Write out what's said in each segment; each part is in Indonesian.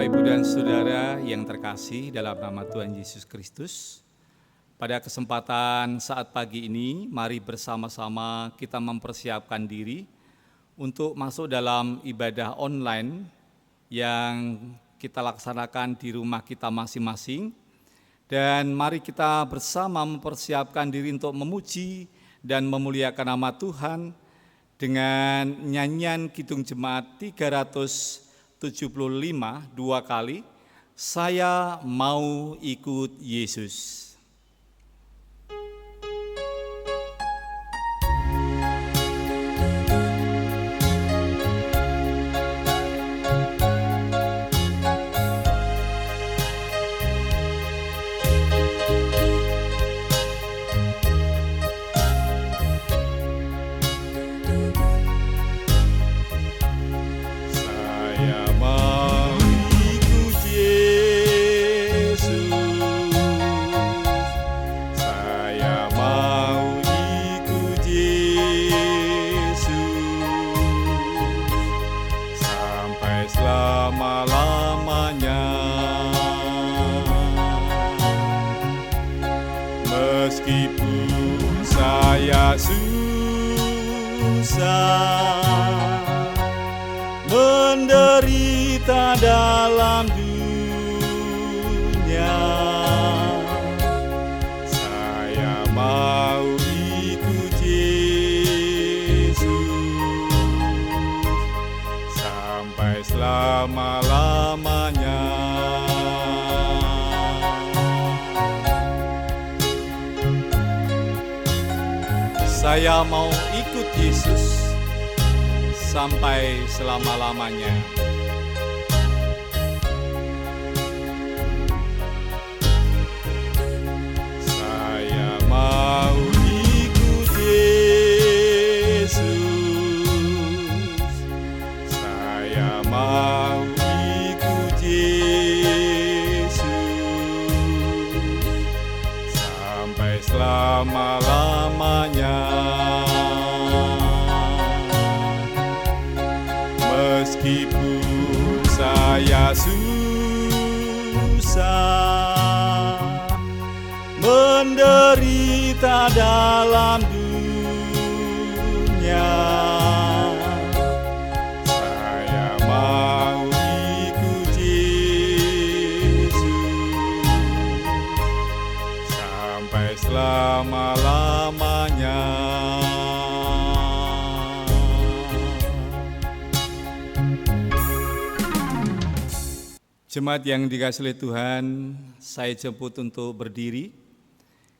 Ibu dan Saudara yang terkasih dalam nama Tuhan Yesus Kristus, pada kesempatan saat pagi ini, mari bersama-sama kita mempersiapkan diri untuk masuk dalam ibadah online yang kita laksanakan di rumah kita masing-masing. Dan mari kita bersama mempersiapkan diri untuk memuji dan memuliakan nama Tuhan dengan nyanyian Kidung Jemaat 375 dua kali, saya mau ikut Yesus. Meskipun saya susah menderita dalam dunia, saya mau ikut Yesus sampai selama-lamanya. Saya mau ikut Yesus sampai selama-lamanya. Saya mau ikut Yesus. Saya mau ikut Yesus sampai selama-lamanya. Meskipun saya susah menderita dalam dunia, saya mau ikut Yesus sampai selama-lamanya. Jemaat yang dikasihi oleh Tuhan, saya jemput untuk berdiri.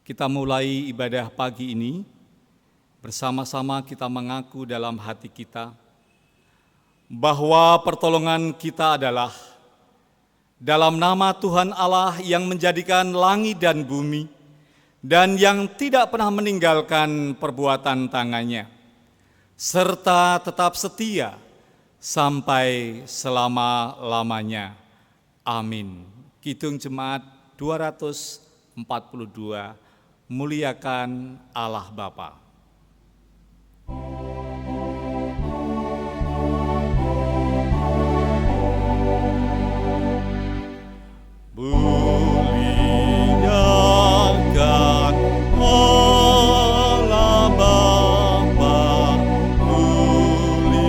Kita mulai ibadah pagi ini, bersama-sama kita mengaku dalam hati kita bahwa pertolongan kita adalah dalam nama Tuhan Allah yang menjadikan langit dan bumi dan yang tidak pernah meninggalkan perbuatan tangannya, serta tetap setia sampai selama-lamanya. Amin. Kidung Jemaat 242, muliakan Allah Bapa. Muliakan Allah Bapa, muliakan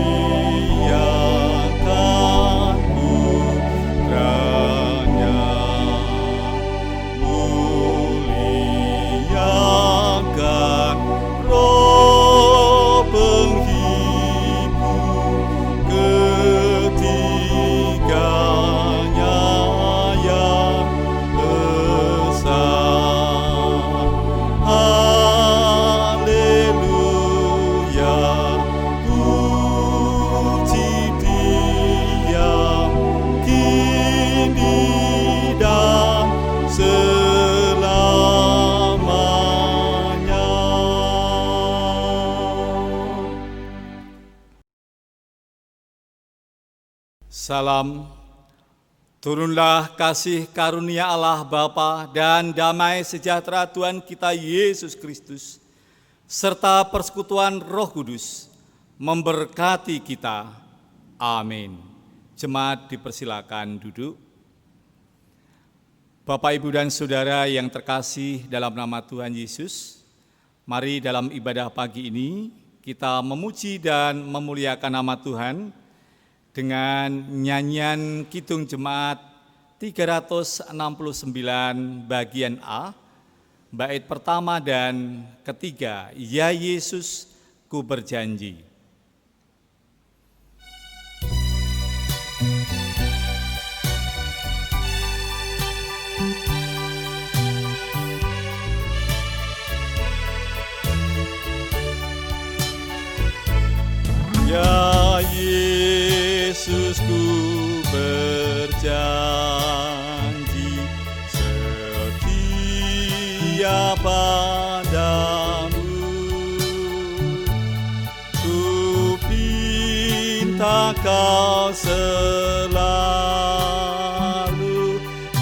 Putranya, muliakan Roh penghibur ketiganya yang esa. Haleluya, puji Dia kini dan selamanya. Salam, turunlah kasih karunia Allah Bapa dan damai sejahtera Tuhan kita Yesus Kristus, serta persekutuan Roh Kudus memberkati kita. Amin. Jemaat dipersilakan duduk. Bapak, Ibu, dan Saudara yang terkasih dalam nama Tuhan Yesus, mari dalam ibadah pagi ini kita memuji dan memuliakan nama Tuhan dengan nyanyian Kidung Jemaat 369 bagian A, bait pertama dan ketiga, Ya Yesus, ku berjanji. Ya Yesus, ku berjanji setia padamu. Ku pinta kau selalu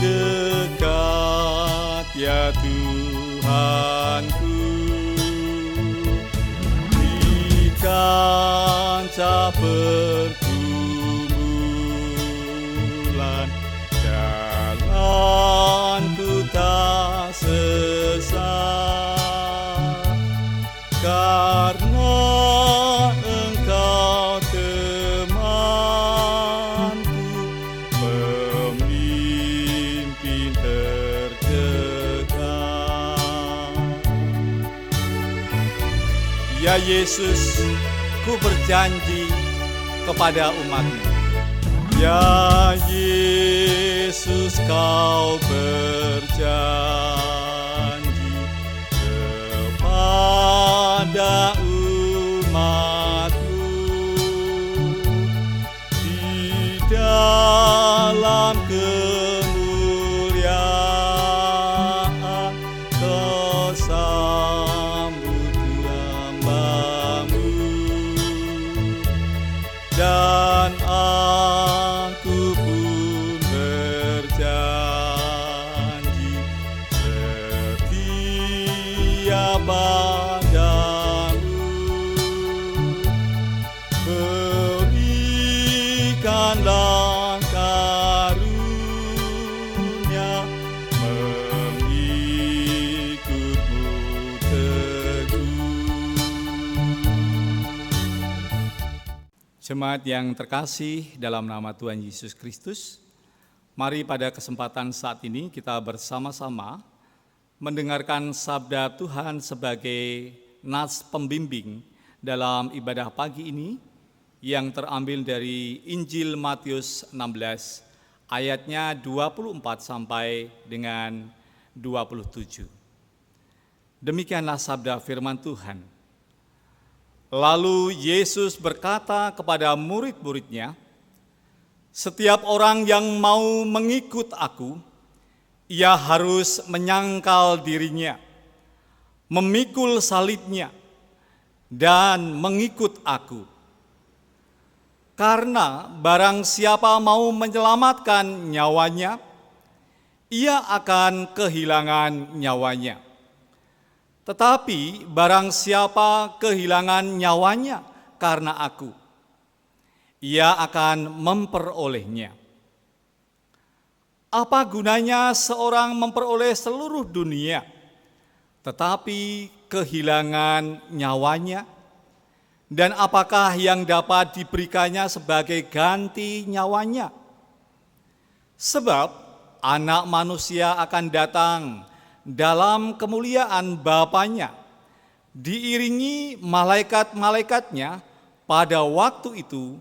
dekat, ya Tuhanku. Di kancah pergumulan, jalanku tak sesat, karena Engkau temanku, pemimpin terdekat. Ya Yesus, ku berjanji kepada umat-Mu. Ya Yesus, kau berjanji kepada umat-Mu di dalam kemuliaan, kau sambut hamba-Mu. Dan aku pun berjanji setia padamu. Berikanlah karunia mengikut-Mu teguh. Jemaat yang terkasih dalam nama Tuhan Yesus Kristus, mari pada kesempatan saat ini kita bersama-sama mendengarkan sabda Tuhan sebagai nas pembimbing dalam ibadah pagi ini yang terambil dari Injil Matius 16 ayatnya 24 sampai dengan 27. Demikianlah sabda firman Tuhan. Lalu Yesus berkata kepada murid-muridnya, "Setiap orang yang mau mengikut aku, ia harus menyangkal dirinya, memikul salibnya, dan mengikut aku. Karena barang siapa mau menyelamatkan nyawanya, ia akan kehilangan nyawanya. Tetapi barang siapa kehilangan nyawanya karena aku, ia akan memperolehnya. Apa gunanya seorang memperoleh seluruh dunia, tetapi kehilangan nyawanya? Dan apakah yang dapat diberikannya sebagai ganti nyawanya? Sebab Anak Manusia akan datang dalam kemuliaan Bapanya, diiringi malaikat-malaikatnya. Pada waktu itu,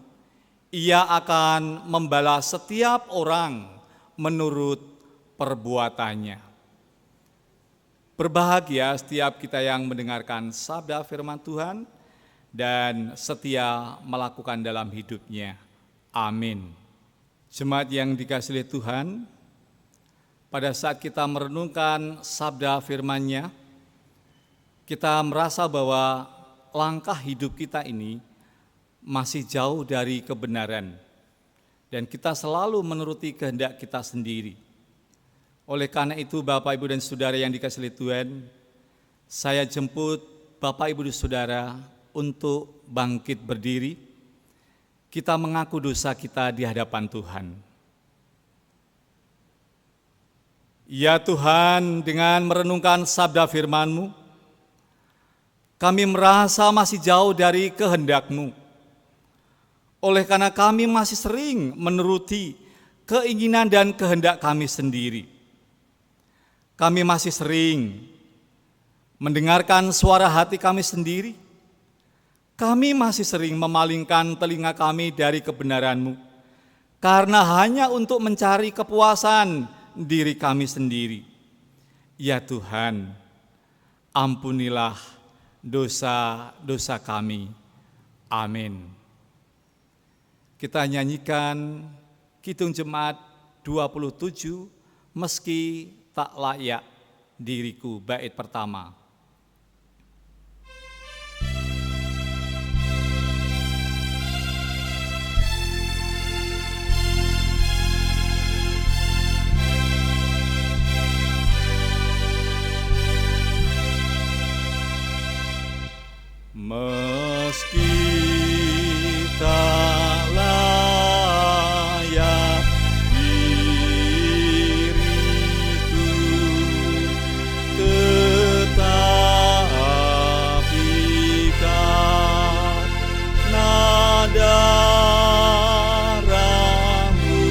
ia akan membalas setiap orang menurut perbuatannya." Berbahagia setiap kita yang mendengarkan sabda firman Tuhan dan setia melakukan dalam hidupnya. Amin. Jemaat yang dikasihi Tuhan, pada saat kita merenungkan sabda firman-Nya, kita merasa bahwa langkah hidup kita ini masih jauh dari kebenaran, dan kita selalu menuruti kehendak kita sendiri. Oleh karena itu, Bapak, Ibu, dan Saudara yang dikasihi Tuhan, saya jemput Bapak, Ibu, dan Saudara untuk bangkit berdiri. Kita mengaku dosa kita di hadapan Tuhan. Ya Tuhan, dengan merenungkan sabda firman-Mu, kami merasa masih jauh dari kehendak-Mu. Oleh karena kami masih sering menuruti keinginan dan kehendak kami sendiri. Kami masih sering mendengarkan suara hati kami sendiri. Kami masih sering memalingkan telinga kami dari kebenaran-Mu, karena hanya untuk mencari kepuasan diri kami sendiri. Ya Tuhan, ampunilah dosa-dosa kami. Amin. Kita nyanyikan Kidung Jemaat 27, Meski Tak Layak Diriku, bait pertama. Meski tak layak diriku, tetapi karena darah-Mu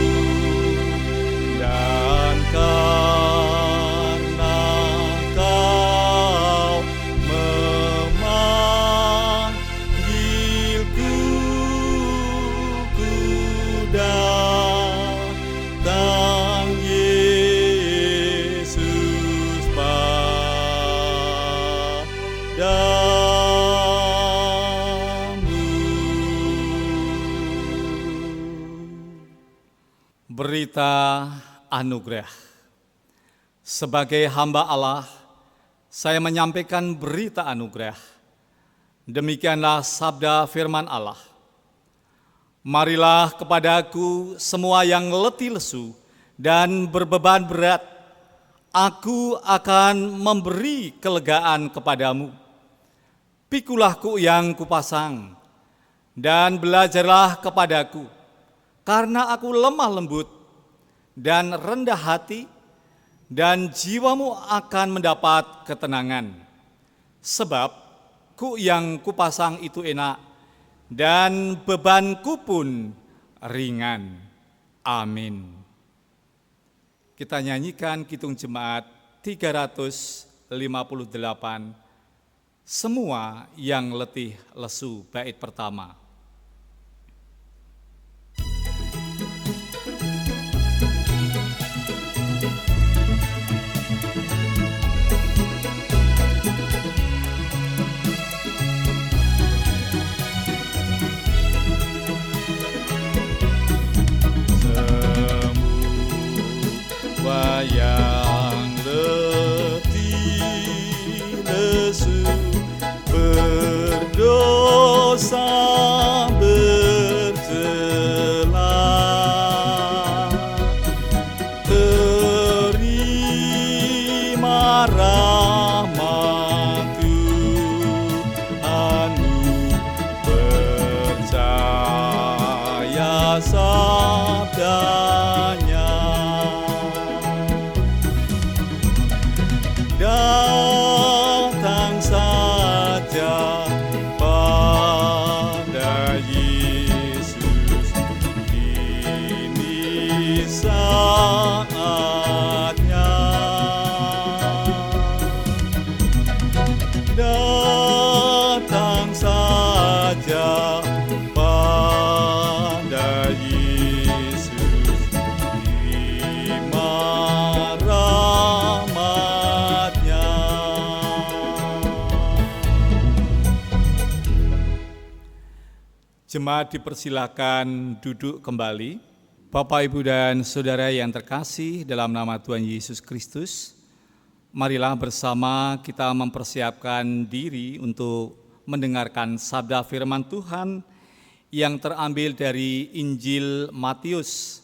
dan karena Kau memanggilku, ku datang Yesus padamu. Berita anugerah. Sebagai hamba Allah, saya menyampaikan berita anugerah. Demikianlah sabda firman Allah. Marilah kepadaku semua yang letih lesu dan berbeban berat, aku akan memberi kelegaan kepadamu. Pikulah yang kupasang, dan belajarlah kepadaku, karena aku lemah lembut dan rendah hati, dan jiwamu akan mendapat ketenangan. Sebab yang kupasang itu enak, dan bebanku pun ringan. Amin. Kita nyanyikan Kidung Jemaat 358, Semua yang letih lesu, bait pertama. Semua yang letih lesu, berdosa bercela, terima rahmat Tuhan-Mu, percaya sabda-Nya. Datang saja pada Yesus, ini saatnya. Datang saja pada Yesus, terima rahmat-Nya. Jemaat dipersilakan duduk kembali. Bapak, Ibu, dan Saudara yang terkasih dalam nama Tuhan Yesus Kristus, marilah bersama kita mempersiapkan diri untuk mendengarkan sabda firman Tuhan yang terambil dari Injil Matius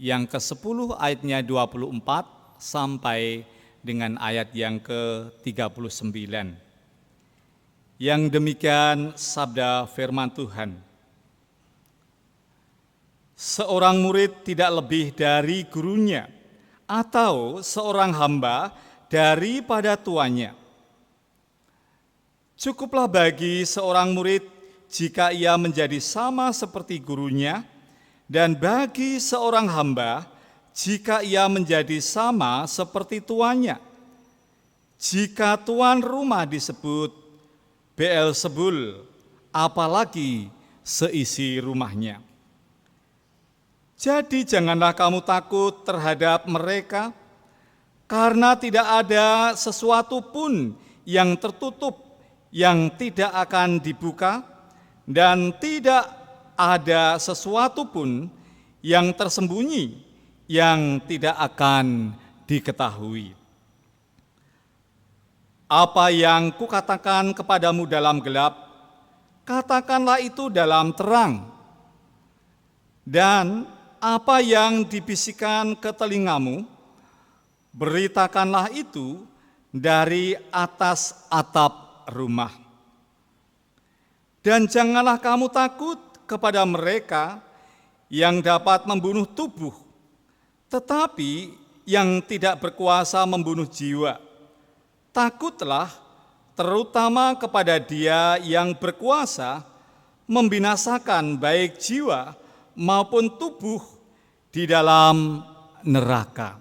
yang ke-10 ayatnya 24 sampai dengan ayat yang ke-39. Yang demikian sabda firman Tuhan. Seorang murid tidak lebih dari gurunya atau seorang hamba daripada tuannya. Cukuplah bagi seorang murid jika ia menjadi sama seperti gurunya, dan bagi seorang hamba jika ia menjadi sama seperti tuannya. Jika tuan rumah disebut Beelzebul, apalagi seisi rumahnya. Jadi janganlah kamu takut terhadap mereka, karena tidak ada sesuatu pun yang tertutup yang tidak akan dibuka, dan tidak ada sesuatu pun yang tersembunyi yang tidak akan diketahui. Apa yang kukatakan kepadamu dalam gelap, katakanlah itu dalam terang. Dan apa yang dibisikkan ke telingamu, beritakanlah itu dari atas atap rumah. Dan janganlah kamu takut kepada mereka yang dapat membunuh tubuh, tetapi yang tidak berkuasa membunuh jiwa. Takutlah terutama kepada Dia yang berkuasa membinasakan baik jiwa maupun tubuh di dalam neraka.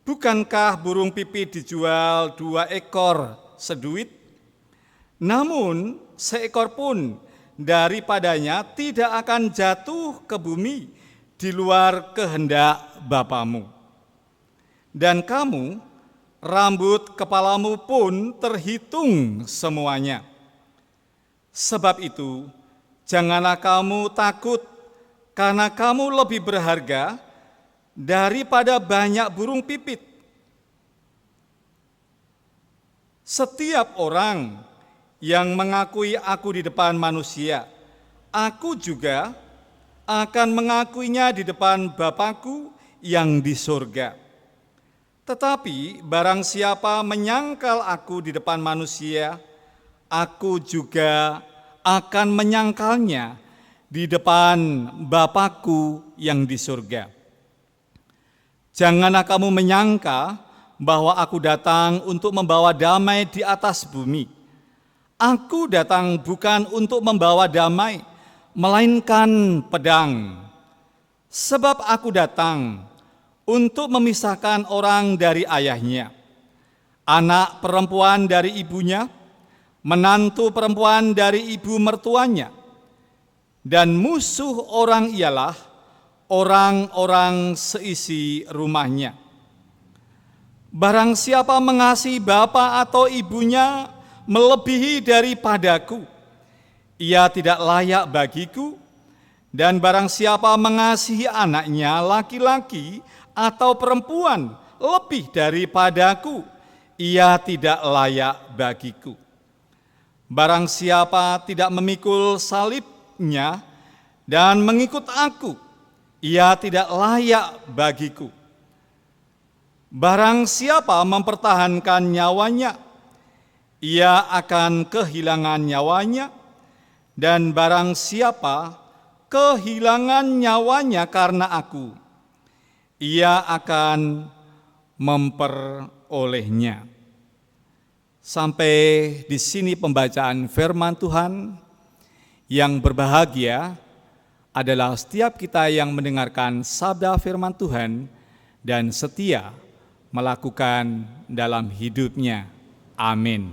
Bukankah burung pipit dijual 2 ekor seduit? Namun seekor pun daripadanya tidak akan jatuh ke bumi di luar kehendak Bapamu. Dan kamu, rambut kepalamu pun terhitung semuanya. Sebab itu, janganlah kamu takut, karena kamu lebih berharga daripada banyak burung pipit. Setiap orang yang mengakui aku di depan manusia, aku juga akan mengakuinya di depan Bapa-Ku yang di surga. Tetapi barang siapa menyangkal aku di depan manusia, aku juga akan menyangkalnya di depan Bapa-Ku yang di surga. Janganlah kamu menyangka bahwa aku datang untuk membawa damai di atas bumi. Aku datang bukan untuk membawa damai, melainkan pedang. Sebab aku datang untuk memisahkan orang dari ayahnya, anak perempuan dari ibunya, menantu perempuan dari ibu mertuanya, dan musuh orang ialah orang-orang seisi rumahnya. Barang siapa mengasihi bapa atau ibunya melebihi daripadaku, ia tidak layak bagiku, dan barang siapa mengasihi anaknya laki-laki atau perempuan lebih daripadaku, ia tidak layak bagiku. Barang siapa tidak memikul salibnya dan mengikut aku, ia tidak layak bagiku. Barang siapa mempertahankan nyawanya, ia akan kehilangan nyawanya, dan barang siapa kehilangan nyawanya karena aku, ia akan memperolehnya. Sampai di sini pembacaan firman Tuhan. Yang berbahagia adalah setiap kita yang mendengarkan sabda firman Tuhan dan setia melakukan dalam hidupnya. Amin.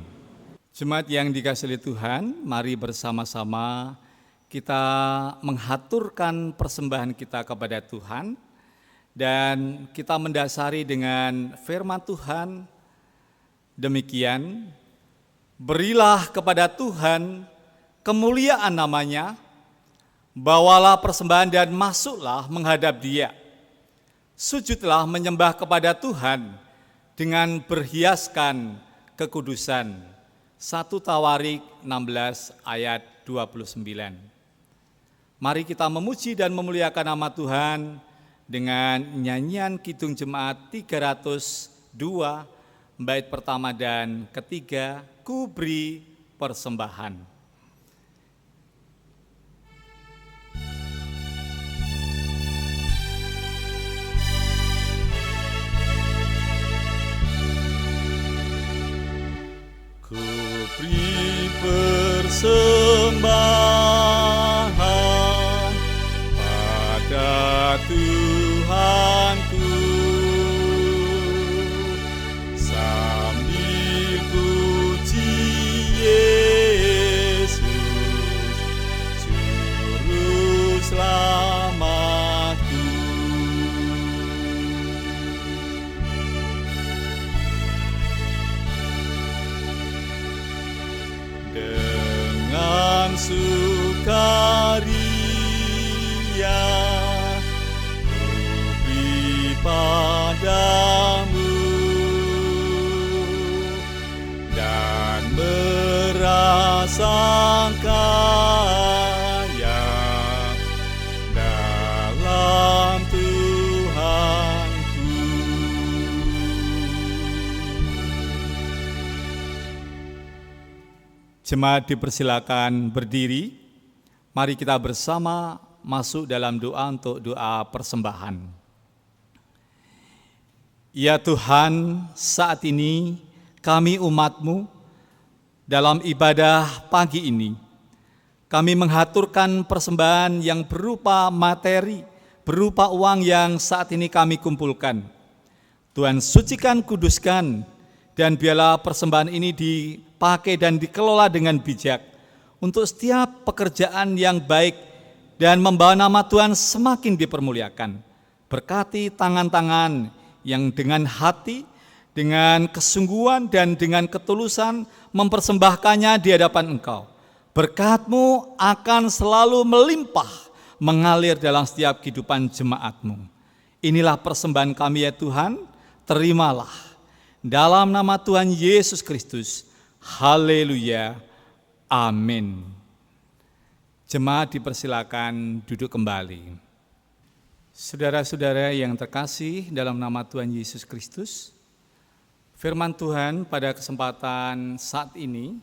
Jemaat yang dikasihi oleh Tuhan, mari bersama-sama kita menghaturkan persembahan kita kepada Tuhan. Dan kita mendasari dengan firman Tuhan demikian, berilah kepada Tuhan kemuliaan namanya, bawalah persembahan dan masuklah menghadap Dia. Sujudlah menyembah kepada Tuhan dengan berhiaskan kekudusan. 1 Tawarik 16 ayat 29. Mari kita memuji dan memuliakan nama Tuhan dengan nyanyian Kidung Jemaat 302 bait pertama dan ketiga, Ku Beri Persembahan. persembahan pada Tuhanku, sambil puji Yesus, Juru Selamatku. Dengan sukaria ku beri padamu, dan merasa kaya dalam Tuhanku. Jemaat dipersilakan berdiri. Mari kita bersama masuk dalam doa untuk doa persembahan. Ya Tuhan, saat ini kami umat-Mu dalam ibadah pagi ini, kami menghaturkan persembahan yang berupa materi, berupa uang yang saat ini kami kumpulkan. Tuhan sucikan, kuduskan, dan biarlah persembahan ini dipakai dan dikelola dengan bijak untuk setiap pekerjaan yang baik dan membawa nama Tuhan semakin dipermuliakan. Berkati tangan-tangan yang dengan hati, dengan kesungguhan dan dengan ketulusan mempersembahkannya di hadapan Engkau. Berkat-Mu akan selalu melimpah, mengalir dalam setiap kehidupan jemaat-Mu. Inilah persembahan kami ya Tuhan, terimalah. Dalam nama Tuhan Yesus Kristus, haleluya, amin. Jemaat dipersilakan duduk kembali. Saudara-saudara yang terkasih dalam nama Tuhan Yesus Kristus, firman Tuhan pada kesempatan saat ini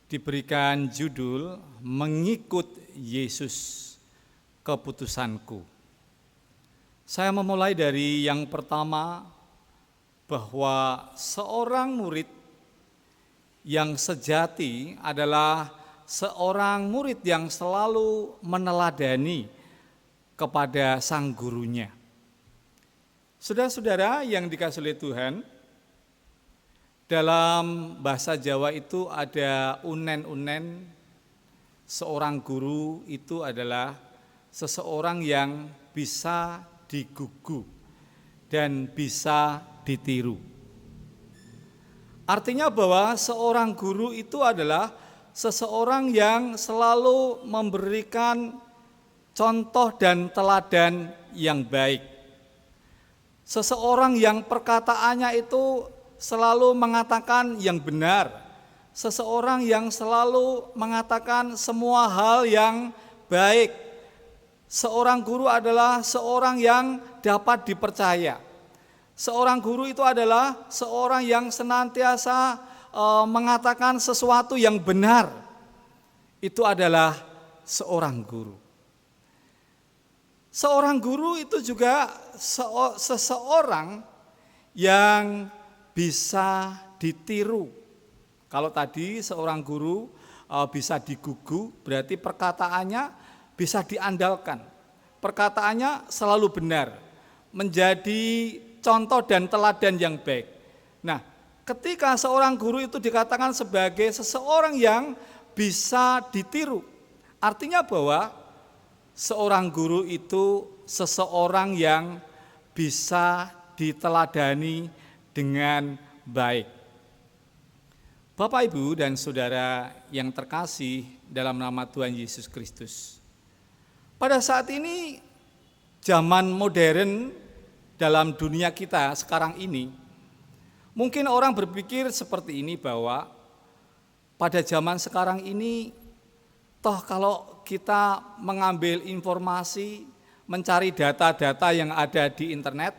diberikan judul Mengikut Yesus, Keputusanku. Saya memulai dari yang pertama, bahwa seorang murid yang sejati adalah seorang murid yang selalu meneladani kepada sang gurunya. Saudara-saudara yang dikasihi oleh Tuhan, dalam bahasa Jawa itu ada unen-unen. Seorang guru itu adalah seseorang yang bisa digugu dan bisa ditiru. Artinya bahwa seorang guru itu adalah seseorang yang selalu memberikan contoh dan teladan yang baik. Seseorang yang perkataannya itu selalu mengatakan yang benar. Seseorang yang selalu mengatakan semua hal yang baik. Seorang guru adalah seorang yang dapat dipercaya. Seorang guru itu adalah seorang yang senantiasa mengatakan sesuatu yang benar. Itu adalah seorang guru. Seorang guru itu juga seseorang yang bisa ditiru. Kalau tadi seorang guru bisa digugu, berarti perkataannya bisa diandalkan. Perkataannya selalu benar, menjadi contoh dan teladan yang baik. Nah, ketika seorang guru itu dikatakan sebagai seseorang yang bisa ditiru, artinya bahwa seorang guru itu seseorang yang bisa diteladani dengan baik. Bapak, Ibu, dan Saudara yang terkasih dalam nama Tuhan Yesus Kristus. Pada saat ini, zaman modern dalam dunia kita sekarang ini, mungkin orang berpikir seperti ini bahwa pada zaman sekarang ini, toh kalau kita mengambil informasi, mencari data-data yang ada di internet,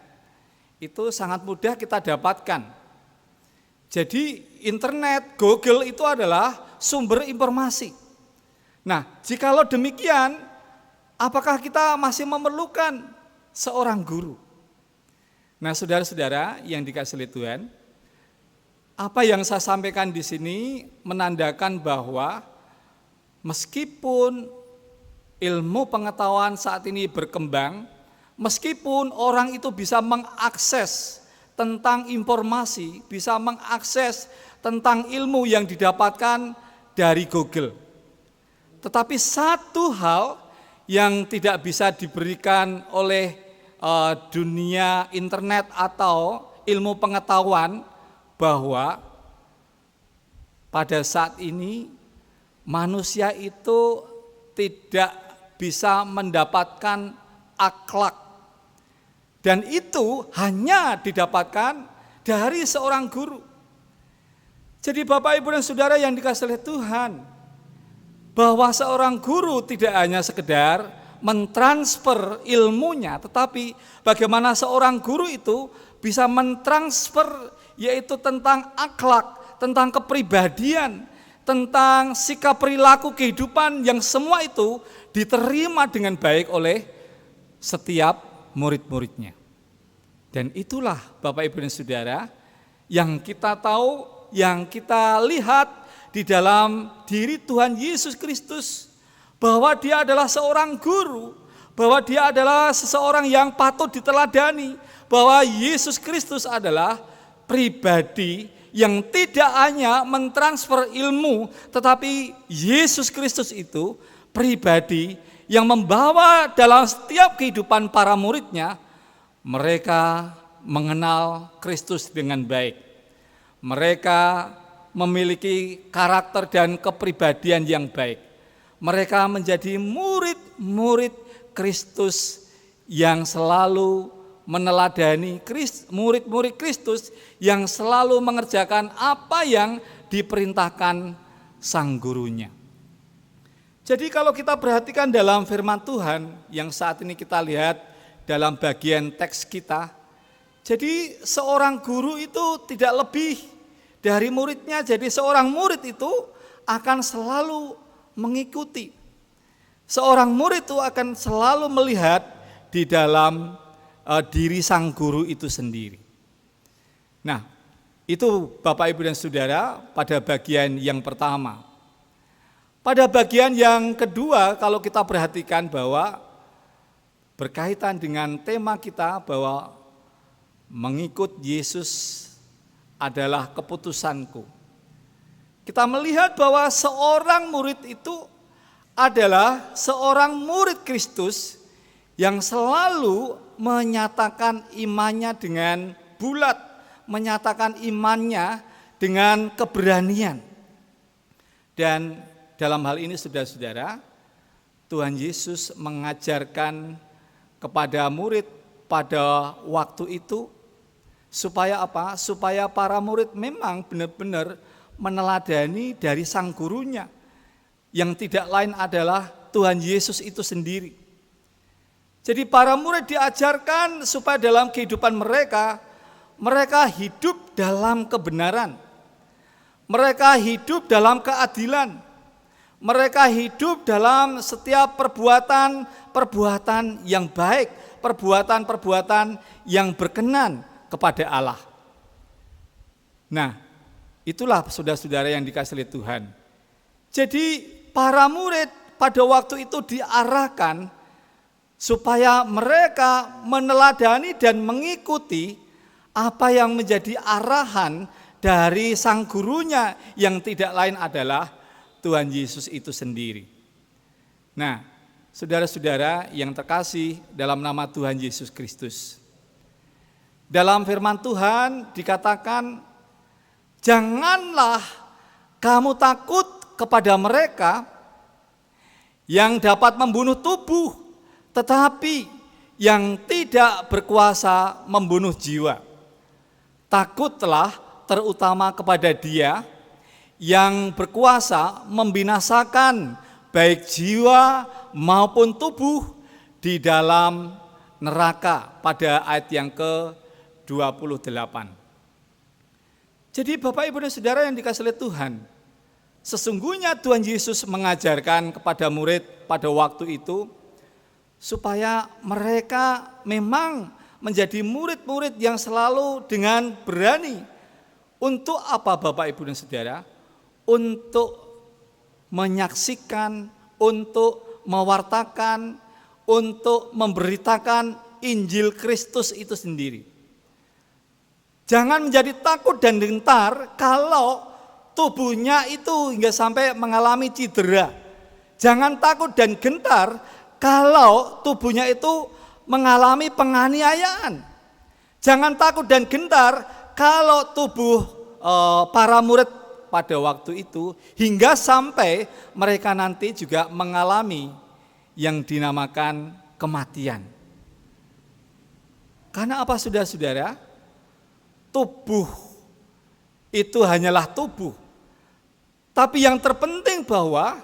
itu sangat mudah kita dapatkan. Jadi internet, Google itu adalah sumber informasi. Nah, jikalau demikian, apakah kita masih memerlukan seorang guru? Nah, saudara-saudara yang dikasihi Tuhan, apa yang saya sampaikan di sini menandakan bahwa Meskipun ilmu pengetahuan saat ini berkembang, meskipun orang itu bisa mengakses tentang informasi, bisa mengakses tentang ilmu yang didapatkan dari Google. Tetapi satu hal yang tidak bisa diberikan oleh dunia internet atau ilmu pengetahuan, bahwa pada saat ini manusia itu tidak bisa mendapatkan akhlak, dan itu hanya didapatkan dari seorang guru. Jadi Bapak, Ibu, dan Saudara yang dikasihi oleh Tuhan, bahwa seorang guru tidak hanya sekedar mentransfer ilmunya, tetapi bagaimana seorang guru itu bisa mentransfer, yaitu tentang akhlak, tentang kepribadian, tentang sikap perilaku kehidupan yang semua itu diterima dengan baik oleh setiap murid-muridnya. Dan itulah Bapak, Ibu, dan Saudara yang kita tahu, yang kita lihat di dalam diri Tuhan Yesus Kristus, bahwa dia adalah seorang guru, bahwa dia adalah seseorang yang patut diteladani, bahwa Yesus Kristus adalah pribadi yang tidak hanya mentransfer ilmu, tetapi Yesus Kristus itu pribadi yang membawa dalam setiap kehidupan para muridnya, mereka mengenal Kristus dengan baik. Mereka memiliki karakter dan kepribadian yang baik. Mereka menjadi murid-murid Kristus yang selalu meneladani murid-murid Kristus yang selalu mengerjakan apa yang diperintahkan sang gurunya. Jadi kalau kita perhatikan dalam firman Tuhan yang saat ini kita lihat dalam bagian teks kita, jadi seorang guru itu tidak lebih dari muridnya. Jadi seorang murid itu akan selalu mengikuti. Seorang murid itu akan selalu melihat di dalam diri sang guru itu sendiri. Nah, itu Bapak, Ibu, dan Saudara pada bagian yang pertama. Pada bagian yang kedua, kalau kita perhatikan bahwa berkaitan dengan tema kita bahwa mengikut Yesus adalah keputusanku. Kita melihat bahwa seorang murid itu adalah seorang murid Kristus yang selalu menyatakan imannya dengan bulat, menyatakan imannya dengan keberanian. Dan dalam hal ini saudara-saudara, Tuhan Yesus mengajarkan kepada murid pada waktu itu supaya apa? Supaya para murid memang benar-benar meneladani dari sang gurunya, yang tidak lain adalah Tuhan Yesus itu sendiri. Jadi para murid diajarkan supaya dalam kehidupan mereka hidup dalam kebenaran, mereka hidup dalam keadilan, mereka hidup dalam setiap perbuatan yang baik, perbuatan yang berkenan kepada Allah. Nah, itulah saudara-saudara yang dikasihi oleh Tuhan. Jadi para murid pada waktu itu diarahkan supaya mereka meneladani dan mengikuti apa yang menjadi arahan dari sang gurunya yang tidak lain adalah Tuhan Yesus itu sendiri. Nah, saudara-saudara yang terkasih dalam nama Tuhan Yesus Kristus, dalam firman Tuhan dikatakan, janganlah kamu takut kepada mereka yang dapat membunuh tubuh, tetapi yang tidak berkuasa membunuh jiwa. Takutlah terutama kepada Dia yang berkuasa membinasakan baik jiwa maupun tubuh di dalam neraka, pada ayat yang ke-28. Jadi Bapak, Ibu, dan Saudara yang dikasihi oleh Tuhan, sesungguhnya Tuhan Yesus mengajarkan kepada murid pada waktu itu supaya mereka memang menjadi murid-murid yang selalu dengan berani. Untuk apa Bapak, Ibu, dan Saudara? Untuk menyaksikan, untuk mewartakan, untuk memberitakan Injil Kristus itu sendiri. Jangan menjadi takut dan gentar kalau tubuhnya itu hingga sampai mengalami cedera. Jangan takut dan gentar kalau tubuhnya itu mengalami penganiayaan. Jangan takut dan gentar kalau tubuh para murid pada waktu itu hingga sampai mereka nanti juga mengalami yang dinamakan kematian. Karena apa, saudara-saudara? Tubuh itu hanyalah tubuh. Tapi yang terpenting bahwa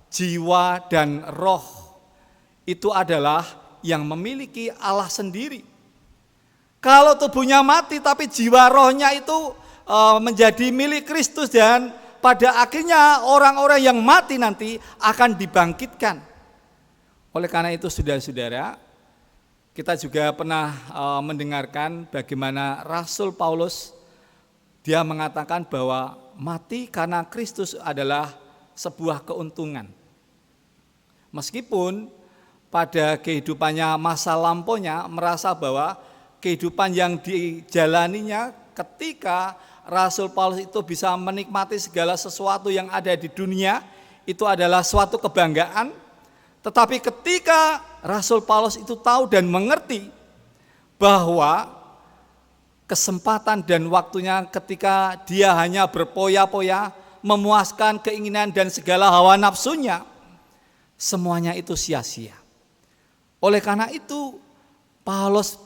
jiwa dan roh itu adalah yang memiliki Allah sendiri. Kalau tubuhnya mati tapi jiwa rohnya itu menjadi milik Kristus, dan pada akhirnya orang-orang yang mati nanti akan dibangkitkan. Oleh karena itu, saudara-saudara, kita juga pernah mendengarkan bagaimana Rasul Paulus, dia mengatakan bahwa mati karena Kristus adalah sebuah keuntungan. Meskipun pada kehidupannya masa lampaunya merasa bahwa kehidupan yang dijalaninya ketika Rasul Paulus itu bisa menikmati segala sesuatu yang ada di dunia itu adalah suatu kebanggaan. Tetapi ketika Rasul Paulus itu tahu dan mengerti bahwa kesempatan dan waktunya ketika dia hanya berpoya-poya, memuaskan keinginan dan segala hawa nafsunya, semuanya itu sia-sia. Oleh karena itu, Paulus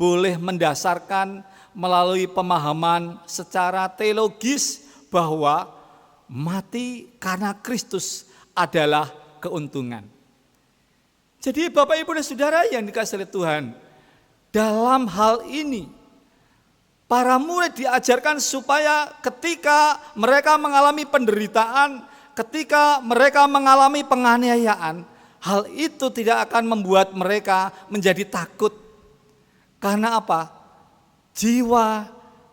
boleh mendasarkan melalui pemahaman secara teologis bahwa mati karena Kristus adalah keuntungan. Jadi Bapak, Ibu, dan Saudara yang dikasihi oleh Tuhan, dalam hal ini para murid diajarkan supaya ketika mereka mengalami penderitaan, ketika mereka mengalami penganiayaan, hal itu tidak akan membuat mereka menjadi takut. Karena apa? Jiwa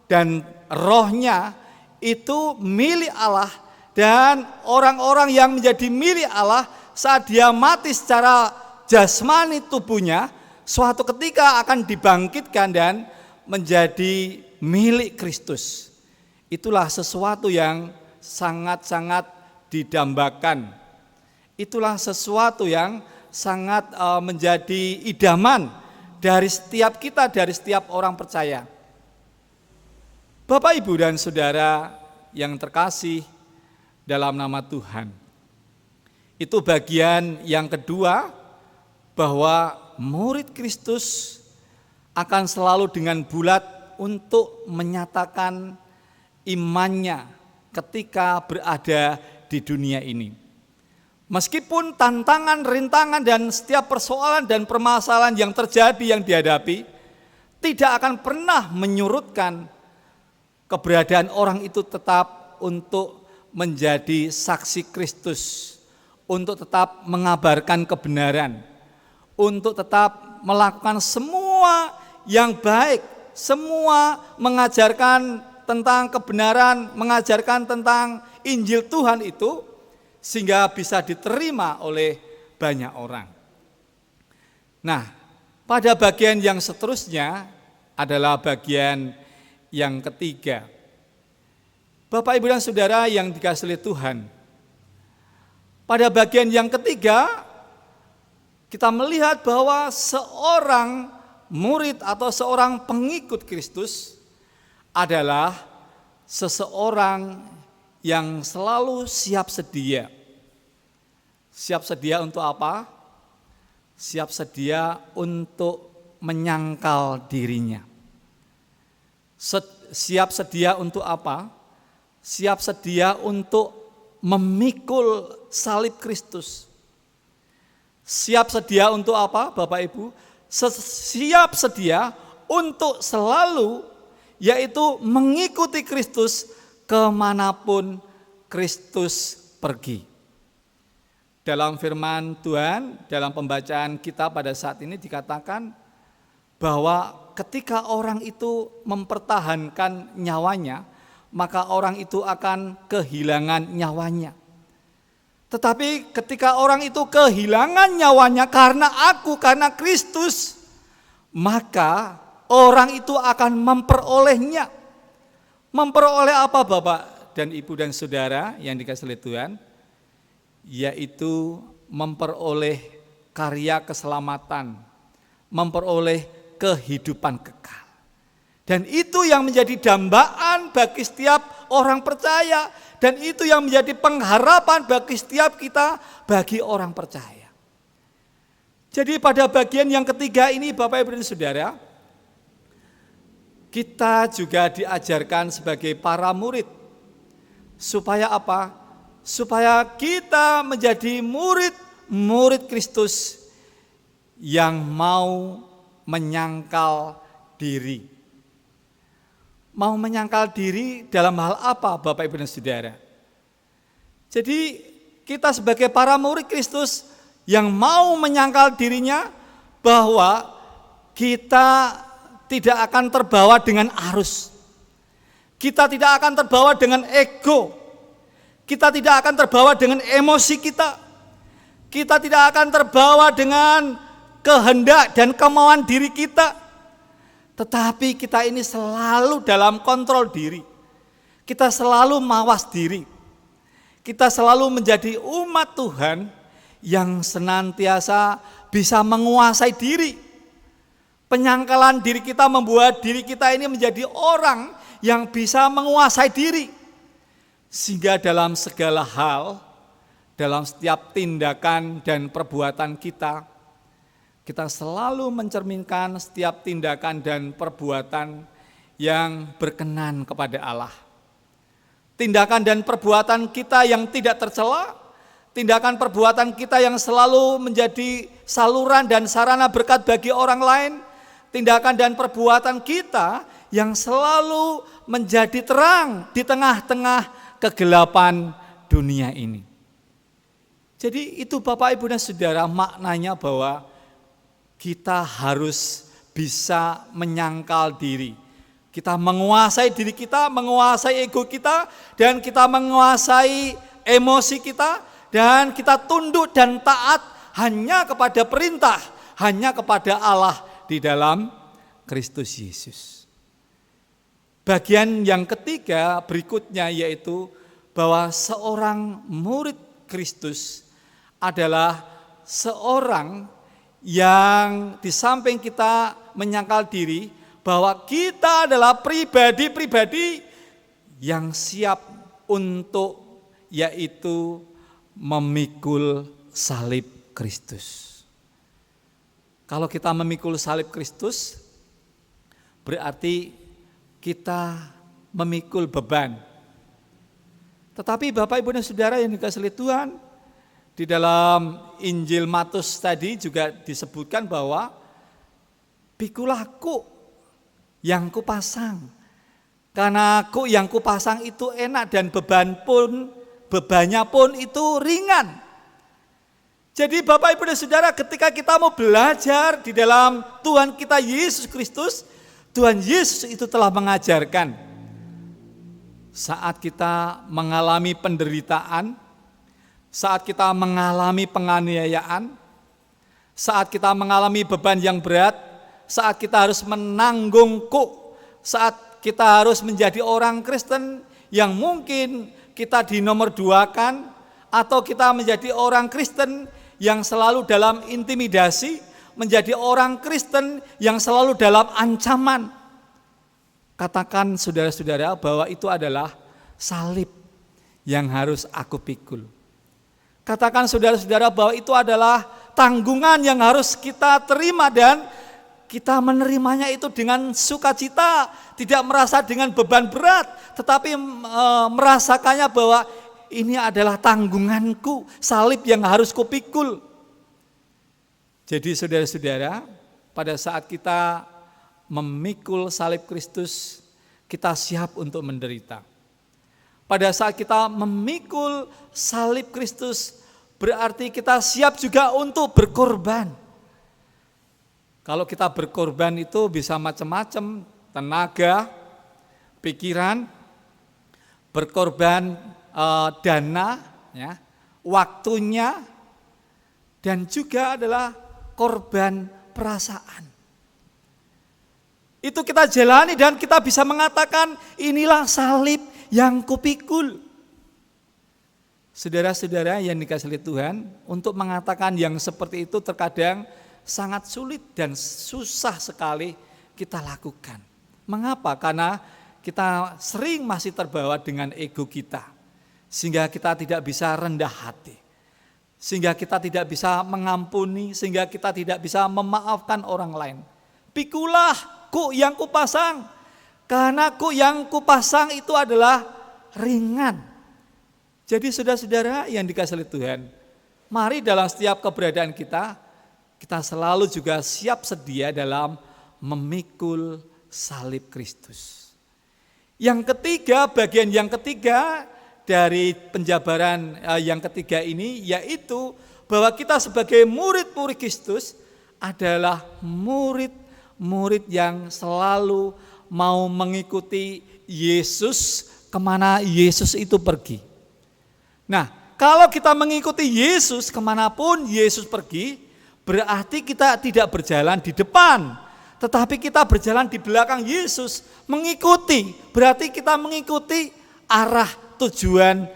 dan rohnya itu milik Allah, dan orang-orang yang menjadi milik Allah saat dia mati secara jasmani tubuhnya, suatu ketika akan dibangkitkan dan menjadi milik Kristus. Itulah sesuatu yang sangat-sangat didambakan. Itulah sesuatu yang sangat menjadi idaman dari setiap kita, dari setiap orang percaya. Bapak, Ibu, dan Saudara yang terkasih dalam nama Tuhan, itu bagian yang kedua, bahwa murid Kristus akan selalu dengan bulat untuk menyatakan imannya ketika berada di dunia ini. Meskipun tantangan, rintangan, dan setiap persoalan dan permasalahan yang terjadi, yang dihadapi, tidak akan pernah menyurutkan keberadaan orang itu tetap untuk menjadi saksi Kristus, untuk tetap mengabarkan kebenaran, untuk tetap melakukan semua yang baik, semua mengajarkan tentang kebenaran, mengajarkan tentang Injil Tuhan itu, sehingga bisa diterima oleh banyak orang. Nah, pada bagian yang seterusnya adalah bagian yang ketiga. Bapak, Ibu, dan Saudara yang dikasihi oleh Tuhan, pada bagian yang ketiga kita melihat bahwa seorang murid atau seorang pengikut Kristus adalah seseorang yang selalu siap sedia. Siap sedia untuk apa? Siap sedia untuk menyangkal dirinya. Siap sedia untuk apa? Siap sedia untuk memikul salib Kristus. Siap sedia untuk apa, Bapak Ibu? Siap sedia untuk selalu, yaitu mengikuti Kristus kemanapun Kristus pergi. Dalam firman Tuhan, dalam pembacaan kita pada saat ini dikatakan bahwa ketika orang itu mempertahankan nyawanya, maka orang itu akan kehilangan nyawanya. Tetapi ketika orang itu kehilangan nyawanya karena karena Kristus, maka orang itu akan memperolehnya. Memperoleh apa Bapak dan Ibu dan Saudara yang dikasihi oleh Tuhan? Yaitu memperoleh karya keselamatan, memperoleh kehidupan kekal. Dan itu yang menjadi dambaan bagi setiap orang percaya. Dan itu yang menjadi pengharapan bagi setiap kita, bagi orang percaya. Jadi pada bagian yang ketiga ini Bapak Ibu dan Saudara, kita juga diajarkan sebagai para murid. Supaya apa? Supaya kita menjadi murid Kristus yang mau menyangkal diri. Mau menyangkal diri dalam hal apa Bapak Ibu dan Saudara? Jadi kita sebagai para murid Kristus yang mau menyangkal dirinya bahwa kita tidak akan terbawa dengan arus. Kita tidak akan terbawa dengan ego. Kita tidak akan terbawa dengan emosi kita. Kita tidak akan terbawa dengan kehendak dan kemauan diri kita. Tetapi kita ini selalu dalam kontrol diri. Kita selalu mawas diri. Kita selalu menjadi umat Tuhan yang senantiasa bisa menguasai diri. Penyangkalan diri kita membuat diri kita ini menjadi orang yang bisa menguasai diri. Sehingga dalam segala hal, dalam setiap tindakan dan perbuatan kita selalu mencerminkan setiap tindakan dan perbuatan yang berkenan kepada Allah. Tindakan dan perbuatan kita yang tidak tercela, tindakan perbuatan kita yang selalu menjadi saluran dan sarana berkat bagi orang lain, tindakan dan perbuatan kita yang selalu menjadi terang di tengah-tengah kegelapan dunia ini. Jadi itu Bapak Ibu dan Saudara maknanya bahwa kita harus bisa menyangkal diri. Kita menguasai diri kita, menguasai ego kita, dan kita menguasai emosi kita, dan kita tunduk dan taat hanya kepada perintah, hanya kepada Allah di dalam Kristus Yesus. Bagian yang ketiga berikutnya yaitu bahwa seorang murid Kristus adalah seorang yang di samping kita menyangkal diri bahwa kita adalah pribadi-pribadi yang siap untuk yaitu memikul salib Kristus. Kalau kita memikul salib Kristus berarti kita memikul beban. Tetapi Bapak Ibu dan Saudara yang dikasihi oleh Tuhan, di dalam Injil Matius tadi juga disebutkan bahwa pikulah kuk yang kupasang. Karena kuk yang kupasang itu enak dan bebannya pun itu ringan. Jadi Bapak Ibu dan Saudara, ketika kita mau belajar di dalam Tuhan kita Yesus Kristus, Tuhan Yesus itu telah mengajarkan saat kita mengalami penderitaan, saat kita mengalami penganiayaan, saat kita mengalami beban yang berat, saat kita harus menanggung saat kita harus menjadi orang Kristen yang mungkin kita dinomor duakan, atau kita menjadi orang Kristen yang selalu dalam intimidasi, menjadi orang Kristen yang selalu dalam ancaman. Katakan saudara-saudara bahwa itu adalah salib yang harus aku pikul. Katakan saudara-saudara bahwa itu adalah tanggungan yang harus kita terima dan kita menerimanya itu dengan sukacita, tidak merasa dengan beban berat, tetapi merasakannya bahwa ini adalah tanggunganku, salib yang harus kupikul. Jadi saudara-saudara, pada saat kita memikul salib Kristus, kita siap untuk menderita. Pada saat kita memikul salib Kristus, berarti kita siap juga untuk berkorban. Kalau kita berkorban itu bisa macam-macam, tenaga, pikiran, berkorban dana, ya, waktunya, dan juga adalah korban perasaan. Itu kita jalani dan kita bisa mengatakan inilah salib yang kupikul. Saudara-saudara yang dikasihi Tuhan, untuk mengatakan yang seperti itu terkadang sangat sulit dan susah sekali kita lakukan. Mengapa? Karena kita sering masih terbawa dengan ego kita. Sehingga kita tidak bisa rendah hati. Sehingga kita tidak bisa mengampuni, sehingga kita tidak bisa memaafkan orang lain. Pikulah kuk yang kupasang, karena kuk yang kupasang itu adalah ringan. Jadi saudara-saudara yang dikasihi Tuhan, mari dalam setiap keberadaan kita selalu juga siap sedia dalam memikul salib Kristus. Yang ketiga, bagian yang ketiga dari penjabaran yang ketiga ini, yaitu bahwa kita sebagai murid-murid Kristus adalah murid-murid yang selalu mau mengikuti Yesus kemana Yesus itu pergi. Nah, kalau kita mengikuti Yesus kemanapun Yesus pergi, berarti kita tidak berjalan di depan, tetapi kita berjalan di belakang Yesus, mengikuti. Berarti kita mengikuti arah tujuan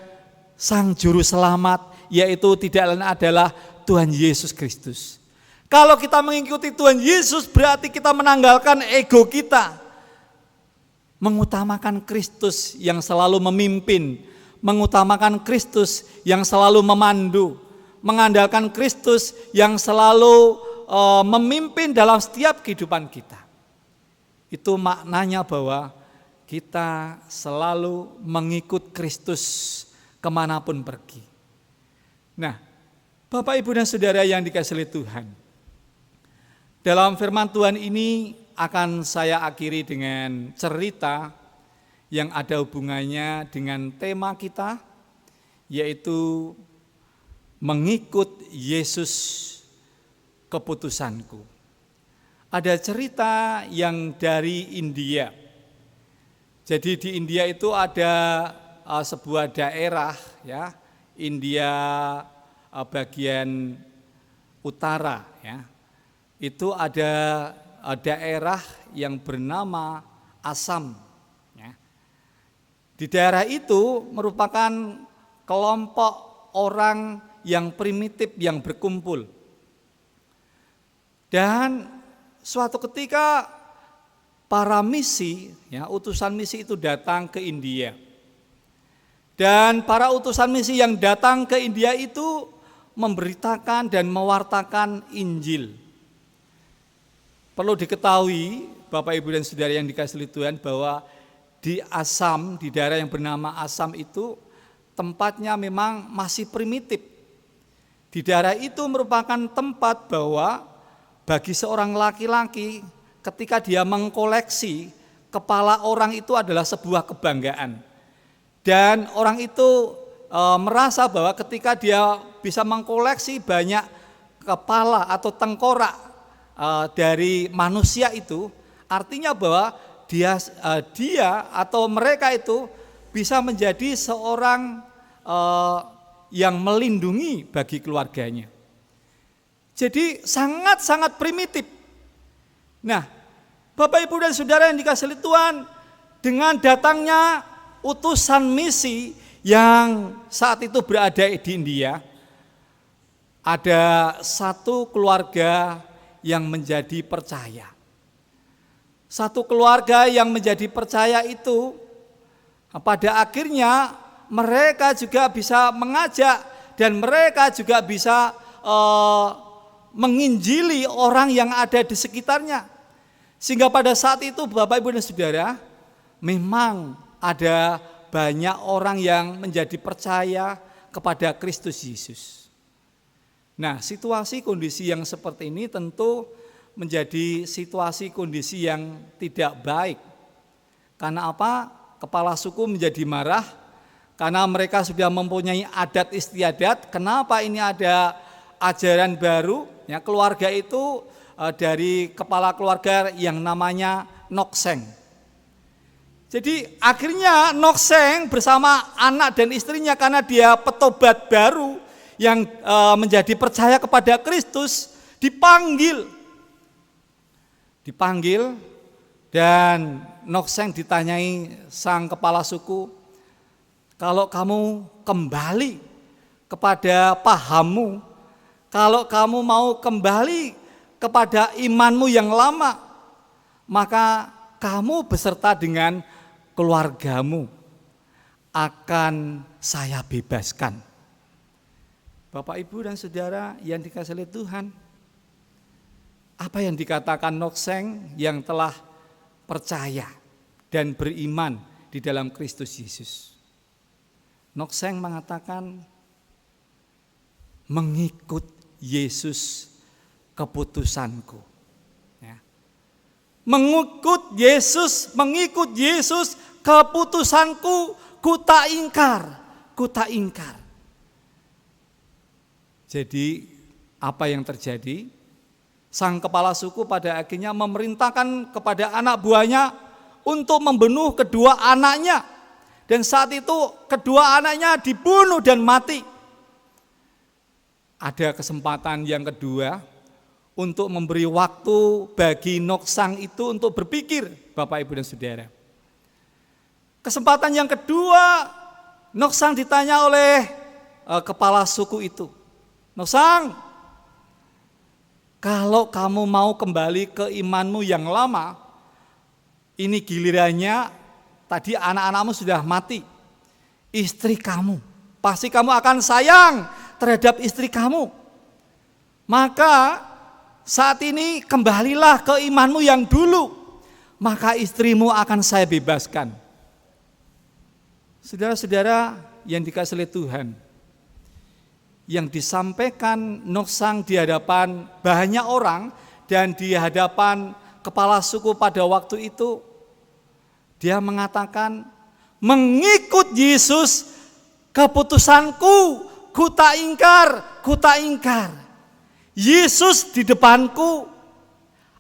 Sang Juru Selamat, yaitu tidak lain adalah Tuhan Yesus Kristus. Kalau kita mengikuti Tuhan Yesus, berarti kita menanggalkan ego kita, mengutamakan Kristus yang selalu memimpin, mengutamakan Kristus yang selalu memandu, mengandalkan Kristus yang selalu memimpin dalam setiap kehidupan kita. Itu maknanya bahwa kita selalu mengikut Kristus kemanapun pergi. Nah, Bapak, Ibu, dan Saudara yang dikasihi Tuhan, dalam firman Tuhan ini akan saya akhiri dengan cerita yang ada hubungannya dengan tema kita, yaitu mengikut Yesus keputusanku. Ada cerita yang dari India. Jadi di India itu ada sebuah daerah, ya, India bagian utara, ya. Itu ada daerah yang bernama Assam, ya. Di daerah itu merupakan kelompok orang yang primitif yang berkumpul. Dan suatu ketika para misi, ya, utusan misi itu datang ke India. Dan para utusan misi yang datang ke India itu memberitakan dan mewartakan Injil. Perlu diketahui, Bapak, Ibu, dan Saudara yang dikasihi Tuhan, bahwa di Assam, di daerah yang bernama Assam itu tempatnya memang masih primitif. Di daerah itu merupakan tempat bahwa bagi seorang laki-laki, ketika dia mengkoleksi kepala orang itu adalah sebuah kebanggaan. Dan orang itu merasa bahwa ketika dia bisa mengkoleksi banyak kepala atau tengkorak dari manusia itu, artinya bahwa dia atau mereka itu bisa menjadi seorang yang melindungi bagi keluarganya. Jadi sangat-sangat primitif. Nah, Bapak, Ibu, dan Saudara yang dikasihi Tuhan, dengan datangnya utusan misi yang saat itu berada di India, ada satu keluarga yang menjadi percaya. Satu keluarga yang menjadi percaya itu, pada akhirnya mereka juga bisa mengajak dan mereka juga bisa menginjili orang yang ada di sekitarnya. Sehingga pada saat itu Bapak, Ibu, dan Saudara, memang ada banyak orang yang menjadi percaya kepada Kristus Yesus. Nah, situasi kondisi yang seperti ini tentu menjadi situasi kondisi yang tidak baik. Karena apa? Kepala suku menjadi marah karena mereka sudah mempunyai adat istiadat. Kenapa ini ada ajaran baru? Ya, keluarga itu dari kepala keluarga yang namanya Nokseng. Jadi akhirnya Nokseng bersama anak dan istrinya, karena dia petobat baru, yang menjadi percaya kepada Kristus dipanggil. Dan Nokseng ditanyai sang kepala suku, kalau kamu kembali kepada pahammu, kalau kamu mau kembali kepada imanmu yang lama, maka kamu beserta dengan keluargamu akan saya bebaskan. Bapak, Ibu, dan Saudara yang dikasihi oleh Tuhan, apa yang dikatakan Nokseng yang telah percaya dan beriman di dalam Kristus Yesus? Nokseng mengatakan, mengikut Yesus keputusanku. Ya. Mengikut Yesus keputusanku, ku tak ingkar. Jadi apa yang terjadi? Sang kepala suku pada akhirnya memerintahkan kepada anak buahnya untuk membunuh kedua anaknya. Dan saat itu kedua anaknya dibunuh dan mati. Ada kesempatan yang kedua untuk memberi waktu bagi Noksang itu untuk berpikir, Bapak, Ibu, dan Saudara. Kesempatan yang kedua, Noksang ditanya oleh kepala suku itu, Noksang, kalau kamu mau kembali ke imanmu yang lama, ini gilirannya, tadi anak-anakmu sudah mati, istri kamu, pasti kamu akan sayang terhadap istri kamu. Maka saat ini kembalilah ke imanmu yang dulu, maka istrimu akan saya bebaskan. Saudara-saudara yang dikasihi oleh Tuhan, yang disampaikan Noksang di hadapan banyak orang dan di hadapan kepala suku pada waktu itu, dia mengatakan, mengikut Yesus keputusanku, ku tak ingkar. Yesus di depanku,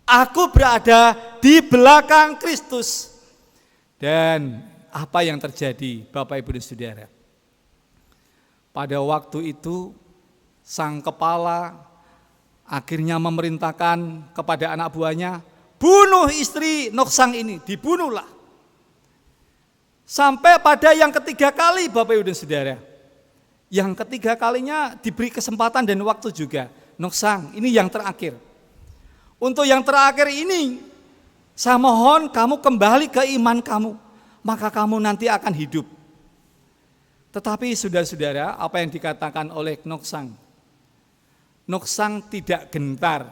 aku berada di belakang Kristus. Dan apa yang terjadi, Bapak, Ibu, dan Saudara? Pada waktu itu sang kepala akhirnya memerintahkan kepada anak buahnya, bunuh istri Noksang ini, dibunuhlah. Sampai pada yang ketiga kali, Bapak, Ibu, dan Saudara. Yang ketiga kalinya diberi kesempatan dan waktu juga. Noksang, ini yang terakhir. Untuk yang terakhir ini, saya mohon kamu kembali ke iman kamu, maka kamu nanti akan hidup. Tetapi saudara-saudara, apa yang dikatakan oleh Noksang? Noksang tidak gentar.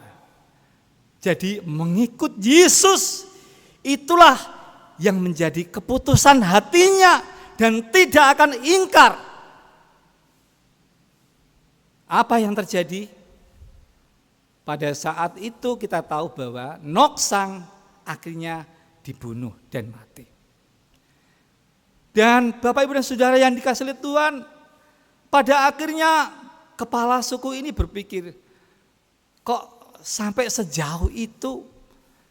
Jadi mengikut Yesus, itulah yang menjadi keputusan hatinya dan tidak akan ingkar. Apa yang terjadi? Pada saat itu kita tahu bahwa Noksang akhirnya dibunuh dan mati. Dan Bapak, Ibu, dan Saudara yang dikasihi oleh Tuhan, pada akhirnya kepala suku ini berpikir, kok sampai sejauh itu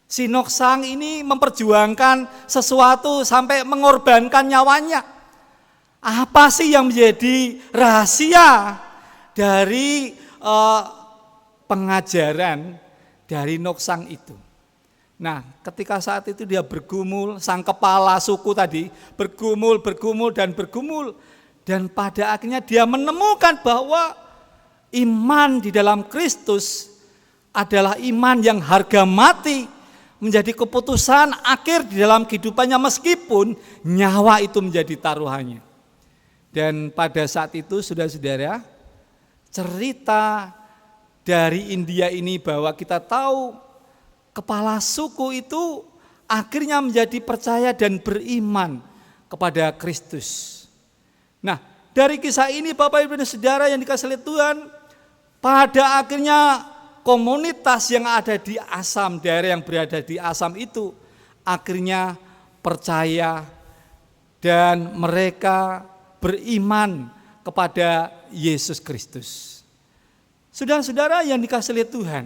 si Noksang ini memperjuangkan sesuatu sampai mengorbankan nyawanya. Apa sih yang menjadi rahasia dari pengajaran dari Noksang itu? Nah, ketika saat itu dia bergumul, sang kepala suku tadi bergumul dan pada akhirnya dia menemukan bahwa iman di dalam Kristus adalah iman yang harga mati, menjadi keputusan akhir di dalam kehidupannya meskipun nyawa itu menjadi taruhannya. Dan pada saat itu, saudara-saudara, cerita dari India ini bahwa kita tahu kepala suku itu akhirnya menjadi percaya dan beriman kepada Kristus. Nah, dari kisah ini Bapak, Ibu, dan Saudara yang dikasihi oleh Tuhan, pada akhirnya komunitas yang ada di Assam, daerah yang berada di Assam itu akhirnya percaya dan mereka beriman kepada Yesus Kristus. Saudara-saudara yang dikasihi oleh Tuhan,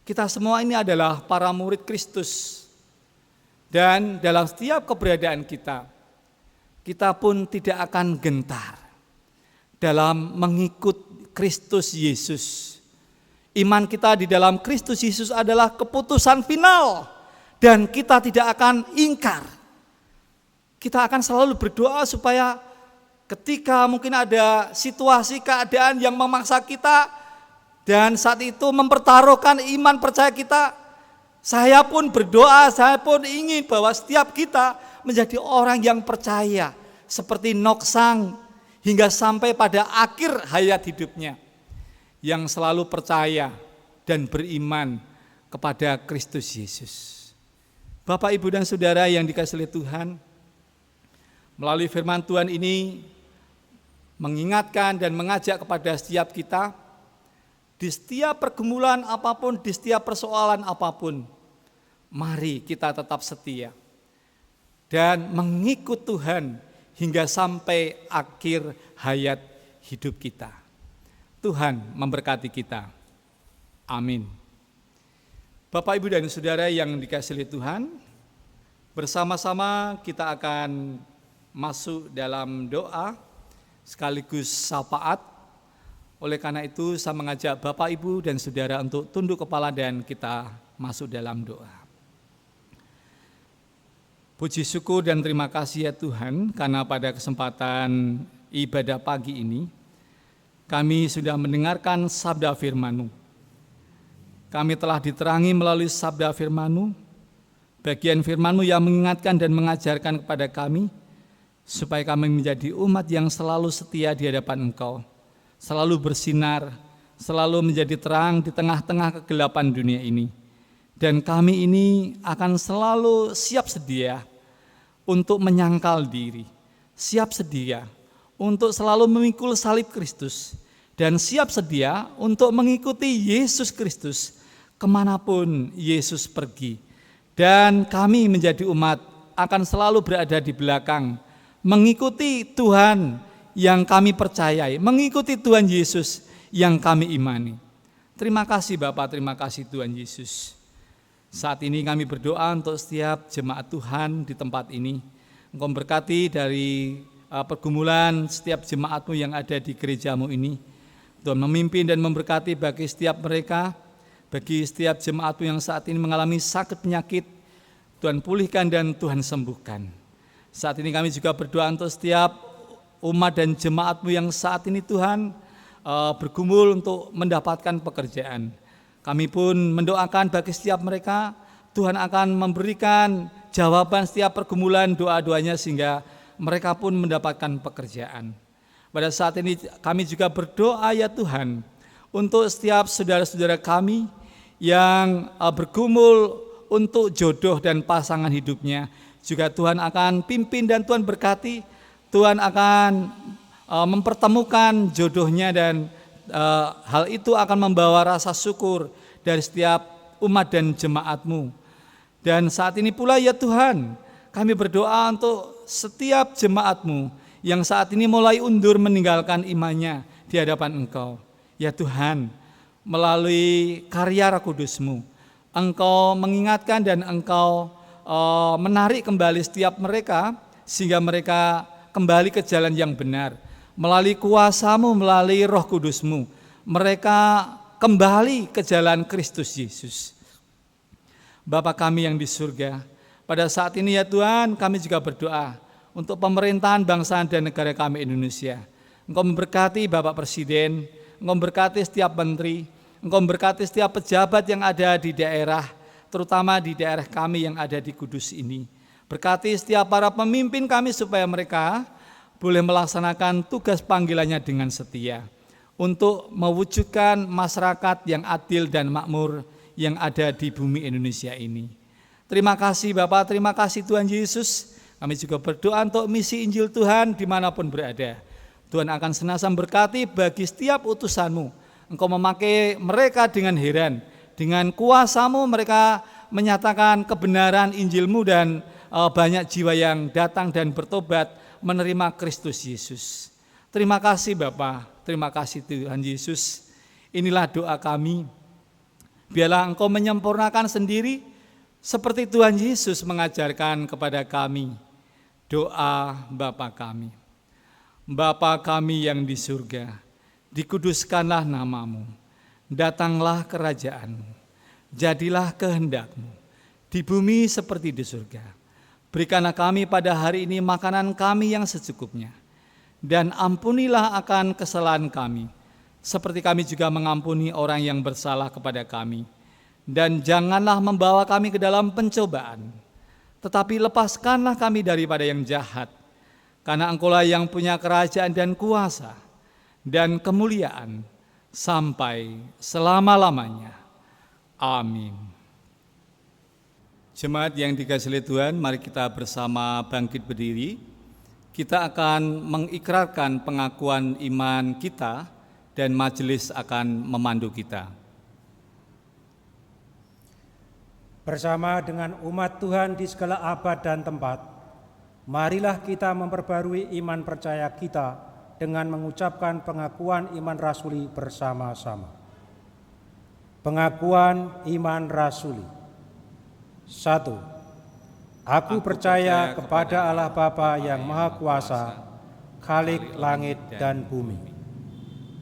kita semua ini adalah para murid Kristus. Dan dalam setiap keberadaan kita, kita pun tidak akan gentar dalam mengikut Kristus Yesus. Iman kita di dalam Kristus Yesus adalah keputusan final dan kita tidak akan ingkar. Kita akan selalu berdoa supaya ketika mungkin ada situasi keadaan yang memaksa kita dan saat itu mempertaruhkan iman percaya kita, saya pun berdoa, saya pun ingin bahwa setiap kita menjadi orang yang percaya seperti Noksang hingga sampai pada akhir hayat hidupnya, yang selalu percaya dan beriman kepada Kristus Yesus. Bapak, Ibu, dan Saudara yang dikasihi oleh Tuhan, melalui firman Tuhan ini mengingatkan dan mengajak kepada setiap kita, di setiap pergumulan apapun, di setiap persoalan apapun, mari kita tetap setia dan mengikut Tuhan hingga sampai akhir hayat hidup kita. Tuhan memberkati kita. Amin. Bapak, Ibu, dan Saudara yang dikasihi Tuhan, bersama-sama kita akan masuk dalam doa sekaligus syafaat. Oleh karena itu saya mengajak Bapak, Ibu, dan Saudara untuk tunduk kepala dan kita masuk dalam doa. Puji syukur dan terima kasih ya Tuhan, karena pada kesempatan ibadah pagi ini kami sudah mendengarkan sabda firman-Mu. Kami telah diterangi melalui sabda firman-Mu, bagian firman-Mu yang mengingatkan dan mengajarkan kepada kami, supaya kami menjadi umat yang selalu setia di hadapan Engkau, selalu bersinar, selalu menjadi terang di tengah-tengah kegelapan dunia ini. Dan kami ini akan selalu siap sedia untuk menyangkal diri, siap sedia untuk selalu memikul salib Kristus, dan siap sedia untuk mengikuti Yesus Kristus kemanapun Yesus pergi. Dan kami menjadi umat akan selalu berada di belakang, mengikuti Tuhan yang kami percayai, mengikuti Tuhan Yesus yang kami imani. Terima kasih Bapak, terima kasih Tuhan Yesus. Saat ini kami berdoa untuk setiap jemaat Tuhan di tempat ini. Engkau berkati dari pergumulan setiap jemaat-Mu yang ada di gereja-Mu ini. Tuhan memimpin dan memberkati bagi setiap mereka, bagi setiap jemaat-Mu yang saat ini mengalami sakit penyakit, Tuhan pulihkan dan Tuhan sembuhkan. Saat ini kami juga berdoa untuk setiap umat dan jemaat-Mu yang saat ini Tuhan bergumul untuk mendapatkan pekerjaan. Kami pun mendoakan bagi setiap mereka, Tuhan akan memberikan jawaban setiap pergumulan doa-doanya sehingga mereka pun mendapatkan pekerjaan. Pada saat ini kami juga berdoa ya Tuhan untuk setiap saudara-saudara kami yang bergumul untuk jodoh dan pasangan hidupnya. Juga Tuhan akan pimpin dan Tuhan berkati, Tuhan akan mempertemukan jodohnya dan hal itu akan membawa rasa syukur dari setiap umat dan jemaat-Mu. Dan saat ini pula ya Tuhan, kami berdoa untuk setiap jemaat-Mu yang saat ini mulai undur meninggalkan imannya di hadapan Engkau. Ya Tuhan, melalui karya Roh Kudus-Mu, Engkau mengingatkan dan Engkau menarik kembali setiap mereka sehingga mereka kembali ke jalan yang benar. Melalui kuasa-Mu, melalui Roh Kudus-Mu, mereka kembali ke jalan Kristus Yesus. Bapa kami yang di surga, pada saat ini ya Tuhan, kami juga berdoa untuk pemerintahan bangsa dan negara kami Indonesia. Engkau memberkati Bapak Presiden, Engkau memberkati setiap menteri, Engkau memberkati setiap pejabat yang ada di daerah, terutama di daerah kami yang ada di Kudus ini. Berkati setiap para pemimpin kami supaya mereka boleh melaksanakan tugas panggilannya dengan setia untuk mewujudkan masyarakat yang adil dan makmur yang ada di bumi Indonesia ini. Terima kasih Bapak, terima kasih Tuhan Yesus. Kami juga berdoa untuk misi Injil Tuhan dimanapun berada. Tuhan akan senantiasa berkati bagi setiap utusan-Mu. Engkau memakai mereka dengan heran, dengan kuasa-Mu mereka menyatakan kebenaran Injil-Mu dan banyak jiwa yang datang dan bertobat menerima Kristus Yesus. Terima kasih Bapa, terima kasih Tuhan Yesus. Inilah doa kami. Biarlah Engkau menyempurnakan sendiri seperti Tuhan Yesus mengajarkan kepada kami. Doa Bapa kami. Bapa kami yang di surga, dikuduskanlah namamu, datanglah kerajaan-mu, jadilah kehendak-mu, di bumi seperti di surga. Berikanlah kami pada hari ini makanan kami yang secukupnya, dan ampunilah akan kesalahan kami, seperti kami juga mengampuni orang yang bersalah kepada kami. Dan janganlah membawa kami ke dalam pencobaan, tetapi lepaskanlah kami daripada yang jahat. Karena Engkau-lah yang punya kerajaan dan kuasa dan kemuliaan sampai selama-lamanya. Amin. Jemaat yang dikasihi Tuhan, mari kita bersama bangkit berdiri. Kita akan mengikrarkan pengakuan iman kita dan majelis akan memandu kita. Bersama dengan umat Tuhan di segala abad dan tempat, marilah kita memperbarui iman percaya kita dengan mengucapkan pengakuan iman rasuli bersama-sama. Pengakuan iman rasuli. 1. Aku percaya kepada Allah Bapa yang Maha Kuasa, Khalik langit dan bumi.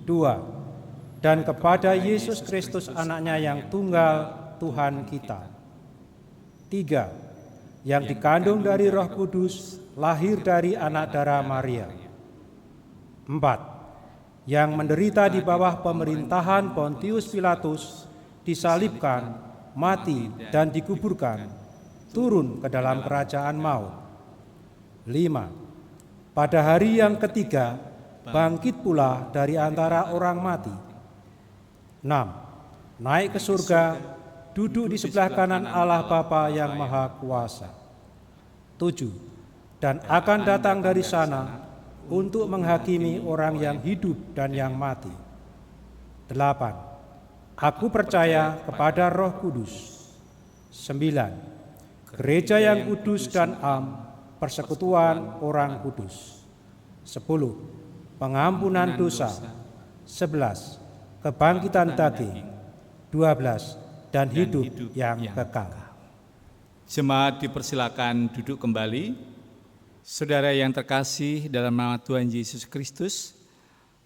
2. Dan kepada Yesus Kristus anaknya yang tunggal Tuhan kita. 3. Yang dikandung dari Roh Kudus, lahir dari anak darah Maria. 4. Yang menderita di bawah pemerintahan Pontius Pilatus, disalibkan, mati dan dikuburkan, turun ke dalam kerajaan maut. 5. Pada hari yang ketiga, bangkit pula dari antara orang mati. 6. Naik ke surga, duduk di sebelah kanan Allah Bapa yang Maha Kuasa. 7. Dan akan datang dari sana untuk menghakimi orang yang hidup dan yang mati. 8. Aku percaya kepada Roh Kudus. 9. Gereja yang kudus dan am, persekutuan orang kudus. 10. Pengampunan dosa. 11. Kebangkitan daging. 12. Dan hidup yang kekal. Jemaat dipersilakan duduk kembali. Saudara yang terkasih dalam nama Tuhan Yesus Kristus,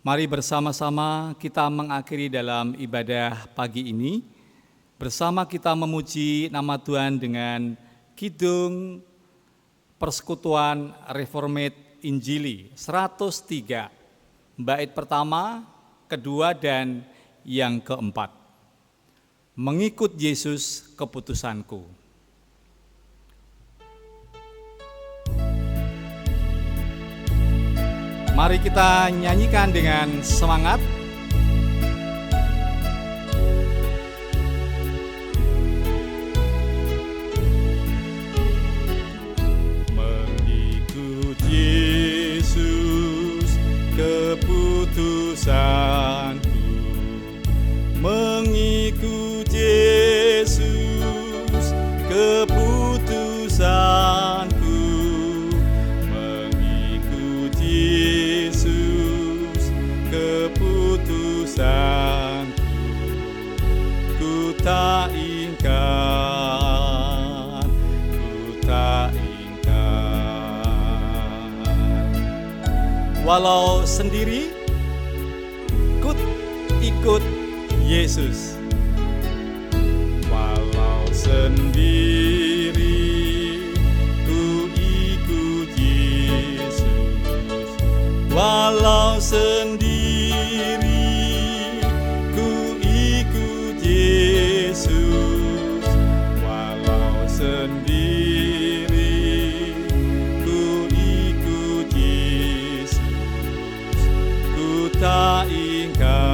mari bersama-sama kita mengakhiri dalam ibadah pagi ini. Bersama kita memuji nama Tuhan dengan kidung Persekutuan Reformate Injili 103, bait pertama, kedua, dan yang keempat. Mengikut Yesus keputusanku. Mari kita nyanyikan dengan semangat. Mengikut Yesus keputusanku, mengikut Yesus keputusanku, mengikut Yesus keputusanku, ku tak ingkar, ku tak ingkar. Walau sendiri, ikut Yesus. Walau sendiri, ku ikut Yesus. Walau sendiri, ku ikut Yesus. Walau sendiri, ku ikut Yesus. Ku tak ingkar.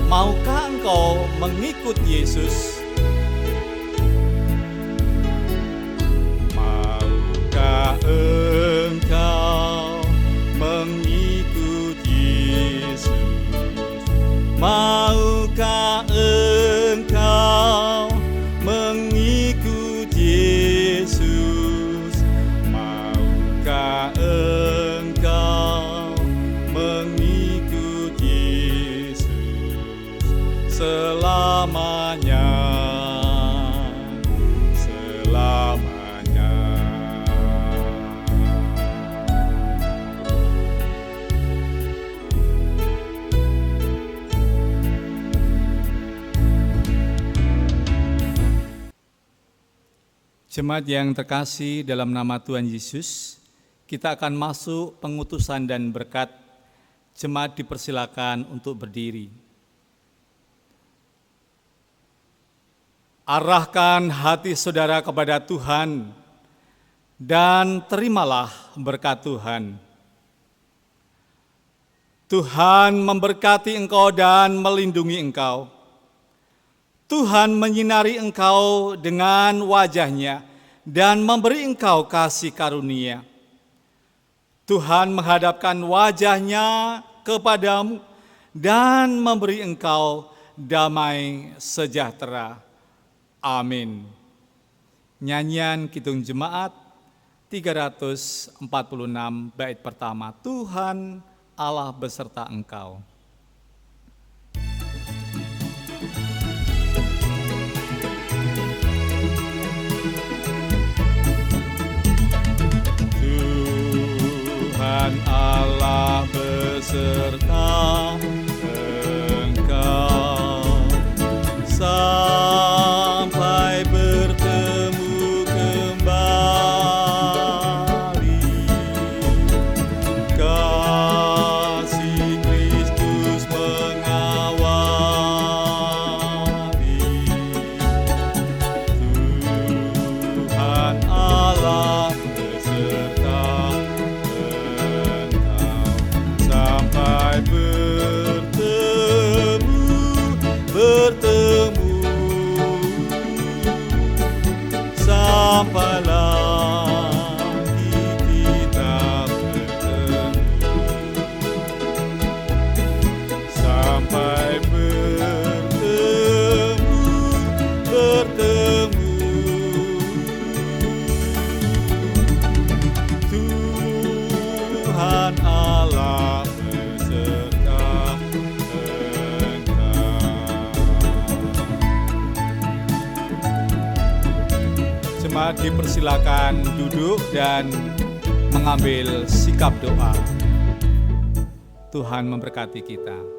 Maukah engkau mengikut Yesus? Maukah engkau mengikut Yesus? Maukah engkau mengikut Yesus? Maukah engkau mengikut Yesus selamanya? Jemaat yang terkasih dalam nama Tuhan Yesus, kita akan masuk pengutusan dan berkat. Jemaat dipersilakan untuk berdiri. Arahkan hati saudara kepada Tuhan dan terimalah berkat Tuhan. Tuhan memberkati engkau dan melindungi engkau. Tuhan menyinari engkau dengan wajah-Nya dan memberi engkau kasih karunia. Tuhan menghadapkan wajah-Nya kepadamu dan memberi engkau damai sejahtera. Amin. Nyanyian Kidung Jemaat 346 bait pertama, Tuhan Allah beserta engkau. Tuhan Allah beserta engkau sampai bertemu kembali. Kasih Kristus mengawali. Tuhan Allah beserta sampai bertemu, sampai lagi kita bertemu, sampai bertemu. Tuhan Allah beserta engkau. Jemaat dipersilakan duduk dan mengambil sikap doa. Tuhan memberkati kita.